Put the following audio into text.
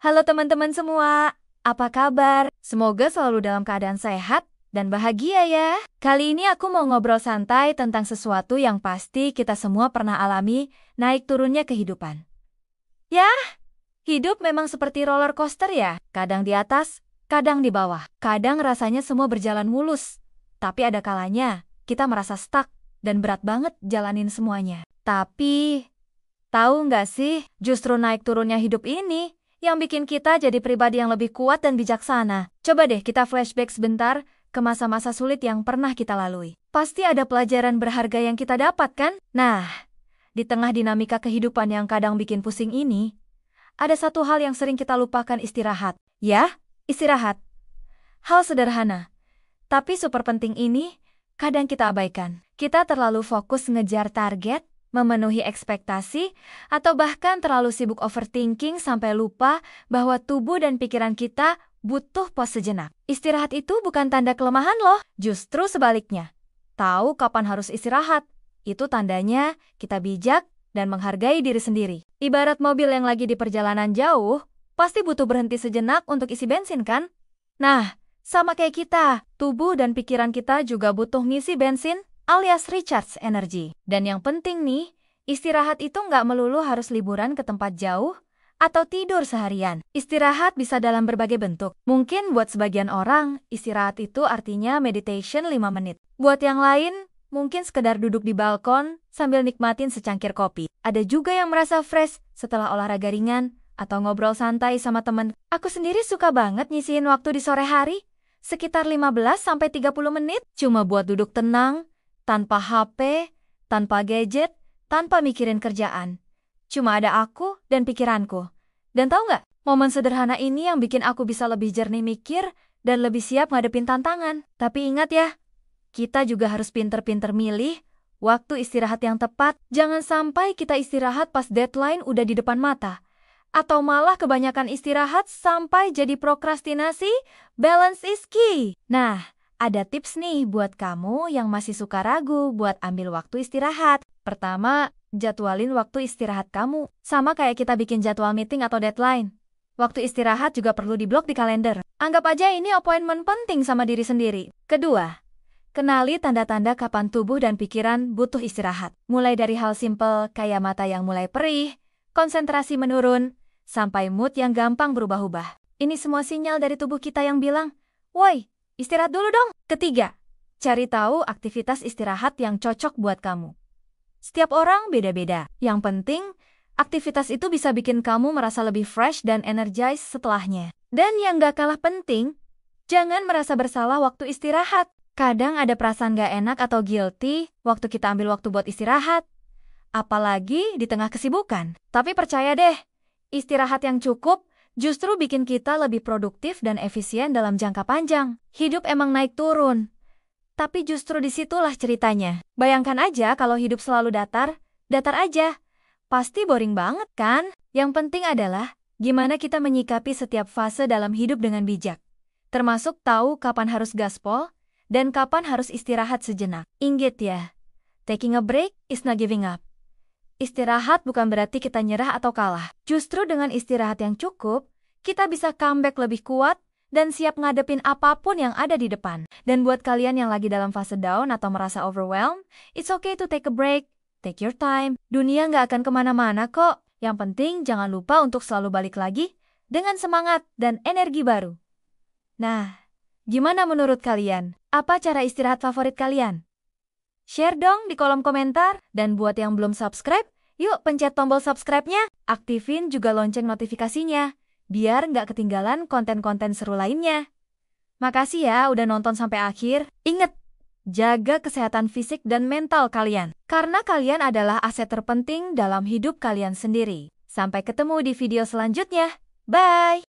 Halo teman-teman semua, apa kabar? Semoga selalu dalam keadaan sehat dan bahagia ya. Kali ini aku mau ngobrol santai tentang sesuatu yang pasti kita semua pernah alami, naik turunnya kehidupan. Ya, hidup memang seperti roller coaster ya, kadang di atas, kadang di bawah. Kadang rasanya semua berjalan mulus, tapi ada kalanya kita merasa stuck dan berat banget jalanin semuanya. Tapi, tahu nggak sih, justru naik turunnya hidup ini yang bikin kita jadi pribadi yang lebih kuat dan bijaksana. Coba deh kita flashback sebentar ke masa-masa sulit yang pernah kita lalui. Pasti ada pelajaran berharga yang kita dapat kan? Nah, di tengah dinamika kehidupan yang kadang bikin pusing ini, ada satu hal yang sering kita lupakan, istirahat. Ya, istirahat. Hal sederhana, tapi super penting ini kadang kita abaikan. Kita terlalu fokus ngejar target, memenuhi ekspektasi, atau bahkan terlalu sibuk overthinking sampai lupa bahwa tubuh dan pikiran kita butuh pause sejenak. Istirahat itu bukan tanda kelemahan loh, justru sebaliknya. Tahu kapan harus istirahat, itu tandanya kita bijak dan menghargai diri sendiri. Ibarat mobil yang lagi di perjalanan jauh, pasti butuh berhenti sejenak untuk isi bensin kan? Nah, sama kayak kita, tubuh dan pikiran kita juga butuh ngisi bensin, alias recharge energy. Dan yang penting nih, istirahat itu nggak melulu harus liburan ke tempat jauh atau tidur seharian. Istirahat bisa dalam berbagai bentuk. Mungkin buat sebagian orang, istirahat itu artinya meditation 5 menit. Buat yang lain, mungkin sekedar duduk di balkon sambil nikmatin secangkir kopi. Ada juga yang merasa fresh setelah olahraga ringan atau ngobrol santai sama temen. Aku sendiri suka banget nyisihin waktu di sore hari, sekitar 15-30 menit, cuma buat duduk tenang, tanpa HP, tanpa gadget, tanpa mikirin kerjaan. Cuma ada aku dan pikiranku. Dan tahu nggak, momen sederhana ini yang bikin aku bisa lebih jernih mikir dan lebih siap ngadepin tantangan. Tapi ingat ya, kita juga harus pinter-pinter milih waktu istirahat yang tepat. Jangan sampai kita istirahat pas deadline udah di depan mata. Atau malah kebanyakan istirahat sampai jadi prokrastinasi. Balance is key. Nah, ada tips nih buat kamu yang masih suka ragu buat ambil waktu istirahat. Pertama, jadwalin waktu istirahat kamu. Sama kayak kita bikin jadwal meeting atau deadline. Waktu istirahat juga perlu diblok di kalender. Anggap aja ini appointment penting sama diri sendiri. Kedua, kenali tanda-tanda kapan tubuh dan pikiran butuh istirahat. Mulai dari hal simpel kayak mata yang mulai perih, konsentrasi menurun, sampai mood yang gampang berubah-ubah. Ini semua sinyal dari tubuh kita yang bilang, "Woi, istirahat dulu dong." Ketiga, cari tahu aktivitas istirahat yang cocok buat kamu. Setiap orang beda-beda. Yang penting, aktivitas itu bisa bikin kamu merasa lebih fresh dan energized setelahnya. Dan yang gak kalah penting, jangan merasa bersalah waktu istirahat. Kadang ada perasaan gak enak atau guilty waktu kita ambil waktu buat istirahat. Apalagi di tengah kesibukan. Tapi percaya deh, istirahat yang cukup justru bikin kita lebih produktif dan efisien dalam jangka panjang. Hidup emang naik turun. Tapi justru disitulah ceritanya. Bayangkan aja kalau hidup selalu datar aja. Pasti boring banget kan? Yang penting adalah gimana kita menyikapi setiap fase dalam hidup dengan bijak. Termasuk tahu kapan harus gaspol dan kapan harus istirahat sejenak. Ingat ya, taking a break is not giving up. Istirahat bukan berarti kita nyerah atau kalah. Justru dengan istirahat yang cukup, kita bisa comeback lebih kuat dan siap ngadepin apapun yang ada di depan. Dan buat kalian yang lagi dalam fase down atau merasa overwhelmed, it's okay to take a break. Take your time. Dunia nggak akan kemana-mana kok. Yang penting jangan lupa untuk selalu balik lagi dengan semangat dan energi baru. Nah, gimana menurut kalian? Apa cara istirahat favorit kalian? Share dong di kolom komentar. Dan buat yang belum subscribe, yuk pencet tombol subscribe-nya. Aktifin juga lonceng notifikasinya, biar nggak ketinggalan konten-konten seru lainnya. Makasih ya udah nonton sampai akhir. Ingat, jaga kesehatan fisik dan mental kalian. Karena kalian adalah aset terpenting dalam hidup kalian sendiri. Sampai ketemu di video selanjutnya. Bye!